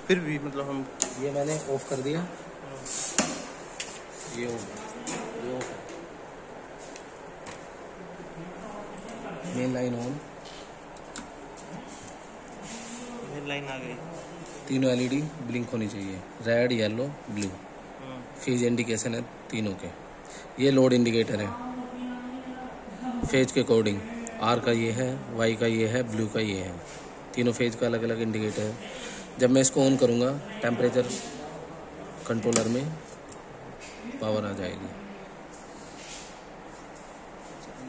फिर भी मतलब हम ये मैंने ऑफ कर दिया, ये off, main line on, main line आ गई। तीनों एलईडी ब्लिंक होनी चाहिए, red yellow blue, phase indication है तीनों के। ये लोड इंडिकेटर है फेज के अकॉर्डिंग, आर का ये है, वाई का ये है, ब्लू का ये है, तीनों फेज का अलग अलग इंडिकेटर है। जब मैं इसको ऑन करूँगा टेम्परेचर कंट्रोलर में पावर आ जाएगी।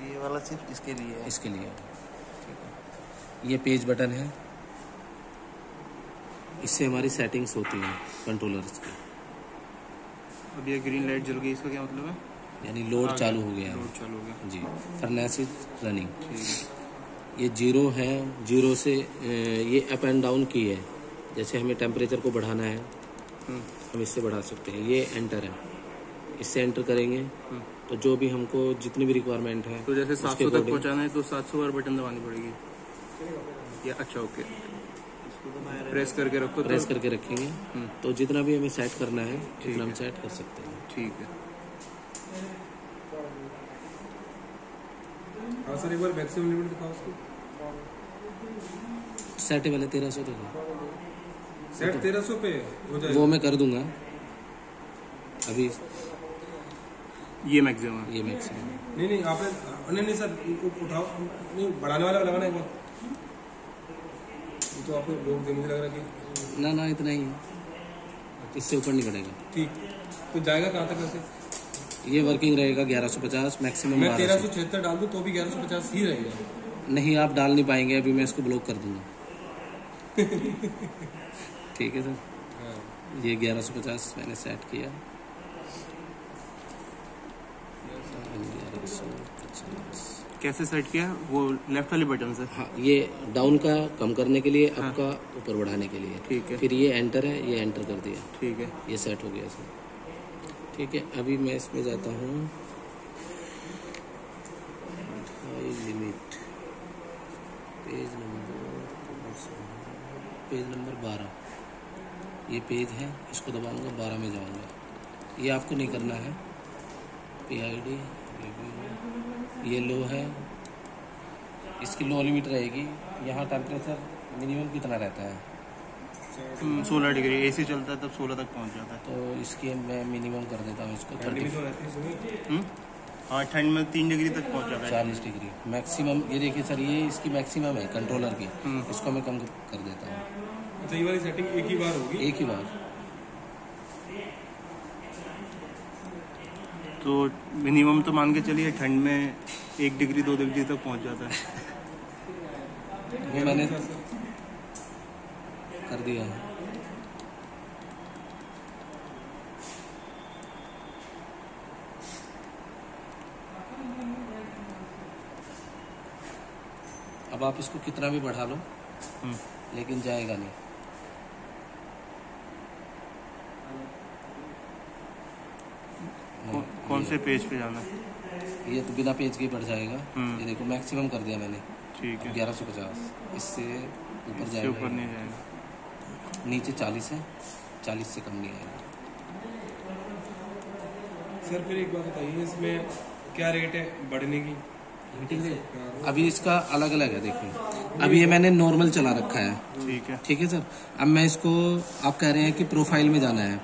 ये वाला सिर्फ इसके लिए है? इसके लिए, ठीक है। ये पेज बटन है, इससे हमारी सेटिंग्स होती हैं कंट्रोलर्स की। अब ये ग्रीन लाइट जल गई, इसका क्या मतलब है? यानी लोड चालू हो गया, लोड चालू हो गया जी। Furnace is running. ठीक है। ये जीरो है, जीरो से ये अप एंड डाउन की है, जैसे हमें टेम्परेचर को बढ़ाना है हम इससे बढ़ा सकते हैं। ये एंटर है, इससे एंटर करेंगे तो जो भी हमको जितनी भी रिक्वायरमेंट है, तो जैसे 700 तक पहुंचाना है तो 700 बार बटन दबानी पड़ेगी या? अच्छा ओके, प्रेस करके रखो, प्रेस करके रखेंगे तो जितना भी हमें सेट करना है उतना हम सेट कर सकते हैं। ठीक है। हाँ सर, एक बार मैक्सिमम लिमिट दिखाओ उसकी। सेट वाले 1300 देगा, सेट 1300 पे हो जाएगा। वो मैं कर दूंगा अभी। ये मैक्सिमम है? ये मैक्सिमम नहीं आपने नहीं सर, उठाओ, नहीं बढ़ाने वाला लगाना एक बार। तो आपको लोग मुझे लग रहा कि ना इतना ही है, इससे ऊपर नहीं बढ़ेगा। ठीक, तो जाएगा कहाँ तक वैसे? ये वर्किंग रहेगा 1150 मैक्सिमम। मैं 1376 डाल दूँ तो भी 1150 ही रहेगा? नहीं, आप डाल नहीं पाएंगे, अभी मैं इसको ब्लॉक कर दूंगा। ठीक है सर। ये 1150 मैंने सेट किया। 1150 कैसे सेट किया? वो लेफ्ट वाले बटन से? हाँ, ये डाउन का कम करने के लिए, अप का ऊपर बढ़ाने के लिए। ठीक है। फिर ये एंटर है, ये एंटर कर दिया। ठीक है, ये सेट हो गया सर। ठीक है, अभी मैं इसमें जाता हूँ लिमिट, पेज नंबर 12, ये पेज है, इसको दबाऊंगा 12 में जाऊंगा। ये आपको नहीं करना है। PID ये लो है, इसकी लो लिमिट रहेगी। यहाँ टेम्परेचर मिनिमम कितना रहता है? 16 डिग्री। AC चलता है तब 16 तक पहुंच जाता है। तो इसकी मैं मिनिमम कर देता हूँ इसको 30। हाँ, ठंड में 3 डिग्री तक पहुंच जाता है। 40 डिग्री मैक्सिमम। ये देखिए सर, ये इसकी मैक्सिमम है कंट्रोलर की, इसको मैं कम कर देता हूँ। अच्छा, ये वाली सेटिंग एक ही बार होगी? एक ही बार। तो मिनिमम तो मान के चलिए ठंड में 1 डिग्री 2 डिग्री तक पहुंच जाता है। वो मैंने कर दिया है। अब आप इसको कितना भी बढ़ा लो लेकिन जाएगा नहीं। कौन से पेज पे जाना है? ये तो बिना पेज के बढ़ जाएगा। ये देखो मैक्सिमम कर दिया मैंने। ठीक है। 1150, इससे ऊपर जाएगा, ऊपर नहीं जाएगा। नीचे 40 है, 40 से कम नहीं आएगा। सर फिर एक बात बताइए, इसमें क्या रेट है बढ़ने की? अभी इसका अलग अलग है, देखिए अभी ये मैंने नॉर्मल चला रखा है। ठीक है। ठीक है सर। अब मैं इसको, आप कह रहे हैं कि प्रोफाइल में जाना है,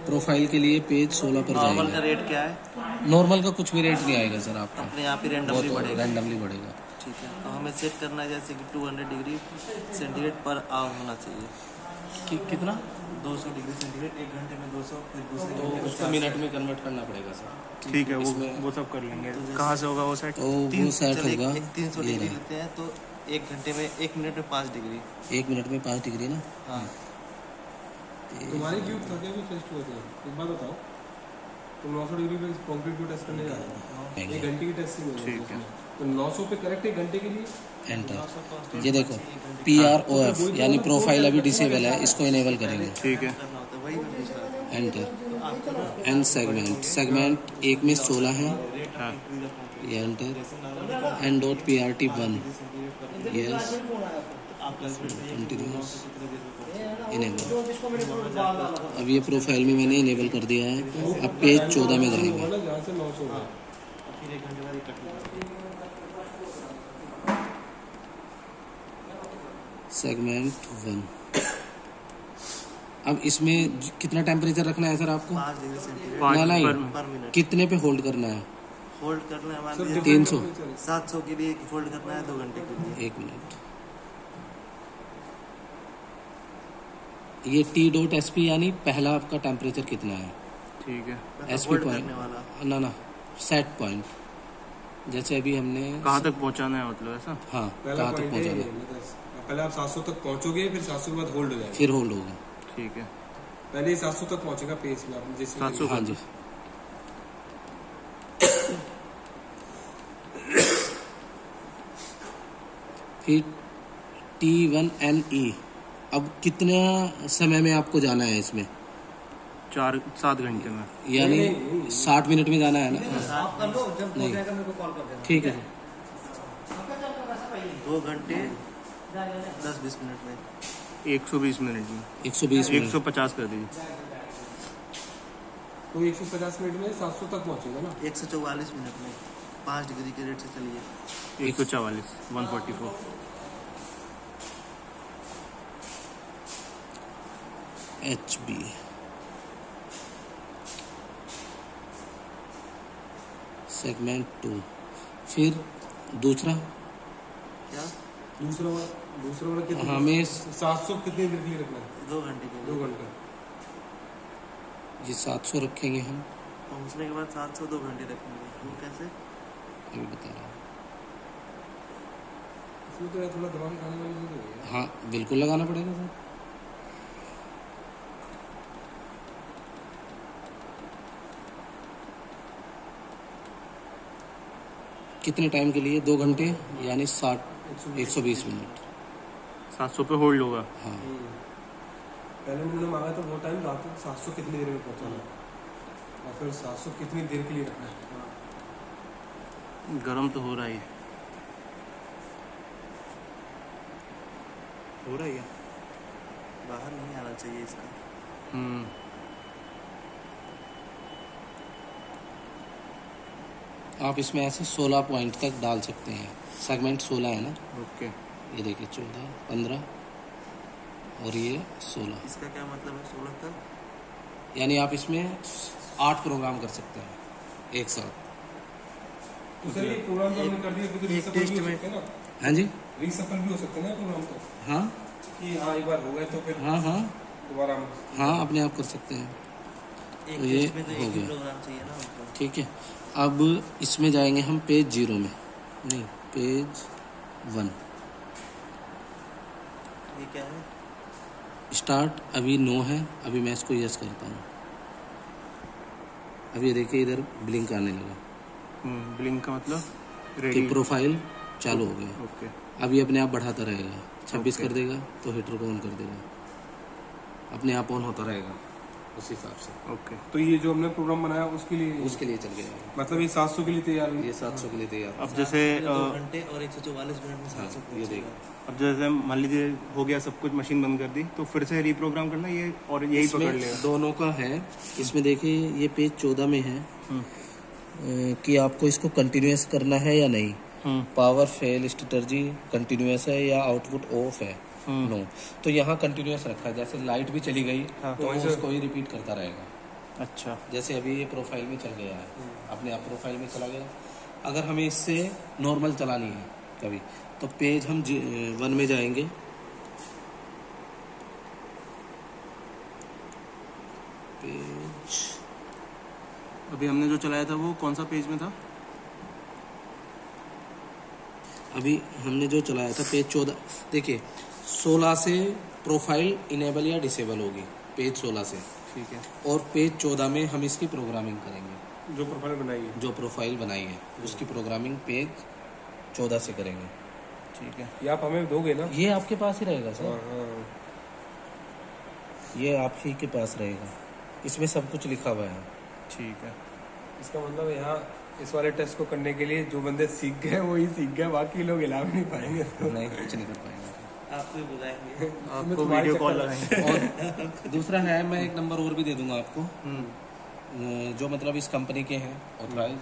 प्रोफाइल के लिए पेज 16 पर जाएगा। नॉर्मल का रेट क्या है? नॉर्मल का कुछ भी रेट नहीं आएगा सर आपका, अपने यहाँ पे रैंडमली बढ़ेगा। रैंडमली बढ़ेगा। ठीक है। तो हमें सेट करना है जैसे कि 200 डिग्री सेंटीग्रेड पर आवर होना चाहिए। कितना? 200 डिग्री सेंटीग्रेड, 1 घंटे में 200, फिर दूसरे तो उसको मिनट में कन्वर्ट करना पड़ेगा सर। ठीक है, वो सब कर लेंगे। कहाँ से होगा वो सेट? तो वो सेट होगा 300 डिग्री लेते हैं तो 1 घंटे में 1 मिनट में 5 डिग्री। 1 मिनट में 5 डिग्री ना? हाँ। तुम्हारी क्यों थके भी टेस्ट होते हैं? एक बात बताओ, तुम 900 डिग्री पे कंक्रीट को टेस्ट करने जा रहे हो, 1 घंटे की टेस्टिंग हो रही है, तो 900 पे करेक्ट 1 घंटे के लिए एंटर। ये देखो PROF यानी प्रोफाइल अभी डिसेबल है, इसको इनेबल करेंगे। ठीक है। एंटर। एंड सेगमेंट 1 में 16 है। हाँ। ये enter. And dot PRT 1 yes continuous enable. अब ये प्रोफाइल में मैंने इनेबल कर दिया है। अब पेज 14 में जाएंगे। जहाँ से 900 है। फिर 1 घंटे बाद ही कट सेगमेंट 1। अब इसमें कितना टेम्परेचर रखना है सर आपको? 5 डिग्री सेंटीग्रेड ना नहीं, पर मिनट कितने पे होल्ड करना है? होल्ड करना है हमारे लिए 300। 700 के लिए होल्ड करना है 2 घंटे के लिए। 1 मिनट। ये T.SP यानी पहला आपका टेम्परेचर कितना है? ठीक है। SP होल्ड पॉइंट करने वाला ना सेट पॉइंट। जैसे अभी हमने कहाँ तक पहुँचाना है मतलब ऐसा? हाँ, पहला कहाँ तक पॉइंट पहुँचाना है? पहले आप 700 तक पहुंचोगे, फिर 700 के बाद होल्ड हो जाएगा। फिर होल्ड होगा। ठीक है। पहले 700 तक पहुंचेगा पेस में, आपने जिस 700 हाँ जी। फिर T1NE। अब कितना समय में आपको जाना है इसमें? 4-7 घंटे में। यानी 60 मिनट में जाना है ना? आप कर लो, जब नहीं। हो जाएगा मेरे को कॉल कर देना। ठीक है। 2 घंटे 10-20 मिनट में 120 मिनट में 120 मिनट। 150 कर दीजिए। तो 150 मिनट में 700 तक पहुंचेगा ना। 144 मिनट में 5 डिग्री के रेट से चलिए। 144 144। HB। सेगमेंट 2। फिर दूसरा क्या? दूसरा वाला कितना? हमें 700 कितनी देर के लिए रखना है? 2 घंटे के 2 लिए घंटे। ये 700 रखेंगे हम। पहुंचने के बाद 700 2 घंटे रखेंगे। वो कैसे? अभी बता रहा हूँ। इसमें तो यार थोड़ा दिमाग खाने वाली चीज़ है। हाँ बिल्कुल लगाना पड़ेगा सर। कितने टाइम के लिए? 2 घंटे यानी 120 मिनट। 700 पे होल्ड होगा। हाँ। पहले उन्होंने मांगा था वो टाइम, रात 700 कितनी देर में पहुंचाना है, और फिर 700 कितनी देर के लिए रखना है। गरम तो हो रहा ही है। हो रहा ही है। बाहर नहीं आना चाहिए इसका। आप इसमें ऐसे 16 पॉइंट तक डाल सकते हैं। सेगमेंट 16 है ना? ओके। ये देखिए 14, 15 और ये 16। इसका क्या मतलब है 16 तक? यानी आप इसमें 8 प्रोग्राम कर सकते हैं एक साथ। तो सर ये प्रोग्राम तो हमने कर दिया, फिर रीसफल भी हो सकते हैं ना। हाँ जी। रीसफल भी हो सकते हैं ना प्रोग्राम तो, हाँ कि हाँ एक बार हो गए तो फिर हाँ हाँ दोबारा हम। हाँ अपने आप कर सकते हैं। एक तो ये टेस्ट में तो हो एक ही गया। प्रोग्राम चाहिए ना हमको। ठीक है। अब इसमें जाएंगे हम पेज 0 में, नहीं पेज 1। ये क्या है? स्टार्ट अभी नो है, अभी मैं इसको यस करता हूँ। अब ये देखिए इधर ब्लिंक आने लगा ब्लिंक का मतलब कि रेडी। प्रोफाइल चालू हो गया। ओके। अब ये अपने आप बढ़ाता रहेगा। 26 ओके। कर देगा तो हीटर को ऑन कर देगा, अपने आप ऑन होता रहेगा उस हिसाब से। ओके। तो ये जो हमने प्रोग्राम बनाया उसके लिए चल गया। मतलब ये 700 के लिए तैयार हुई। ये 700 के लिए तैयार। अब जैसे 2 घंटे और 144 मिनट में 700 ये पहुंचेगा। देखो अब जैसे मान लीजिए हो गया सब कुछ, मशीन बंद कर दी, तो फिर से रीप्रोग्राम करना ये और यही पकड़ इसमें लेगा। दोनों का है। इसमें देखिए ये पेज 14 में है कि आपको इसको कंटिन्यूअस करना है या नहीं। पावर फेल स्ट्रेटजी कंटिन्यूअस है या आउटपुट ऑफ है? नो। तो यहाँ कंटिन्यूअस रखा है। जैसे लाइट भी चली गई तो वो उसको ही रिपीट करता रहेगा। अच्छा। जैसे अभी ये प्रोफाइल में चल गया है, अपने आप प्रोफाइल में चला गया। अगर हमें इससे नॉर्मल चलानी है कभी, तो पेज हम 1 में जाएंगे। पेज अभी हमने जो चलाया था वो कौन सा पेज में था? अभी हमने जो चलाया था पेज 14। देखिए 16 से प्रोफाइल इनेबल या डिसेबल होगी, पेज 16 से। ठीक है। और पेज 14 में हम इसकी प्रोग्रामिंग करेंगे। जो प्रोफाइल बनाई है, जो प्रोफाइल बनाई है उसकी प्रोग्रामिंग पेज 14 से करेंगे। ठीक है। ये आप हमें दोगे ना? ये आपके पास ही रहेगा सर। हाँ। ये आप ही के पास रहेगा, इसमें सब कुछ लिखा हुआ है। ठीक है। इसका मतलब यहाँ इस वाले टेस्ट को करने के लिए जो बंदे सीख गए वो ही सीख गए, बाकी लोग हिला भी नहीं पाएंगे इसको। नहीं कुछ नहीं कर पाएंगे। आपको ही बुलाएंगे। आपको वीडियो कॉल लगाएंगे। और दूसरा है, मैं एक नंबर और भी दे दूंगा आपको, जो मतलब इस कंपनी के हैं ऑथराइज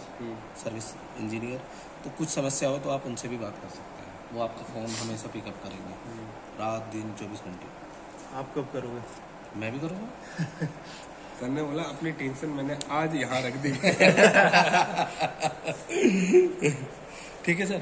सर्विस इंजीनियर। तो कुछ समस्या हो तो आप उनसे भी बात कर सकते हैं, वो आपका फ़ोन हमेशा पिकअप करेंगे, रात दिन 24 घंटे। आप कब करोगे? मैं भी करूँगा। सर ने बोला अपनी टेंशन मैंने आज यहाँ रख दी। ठीक है सर।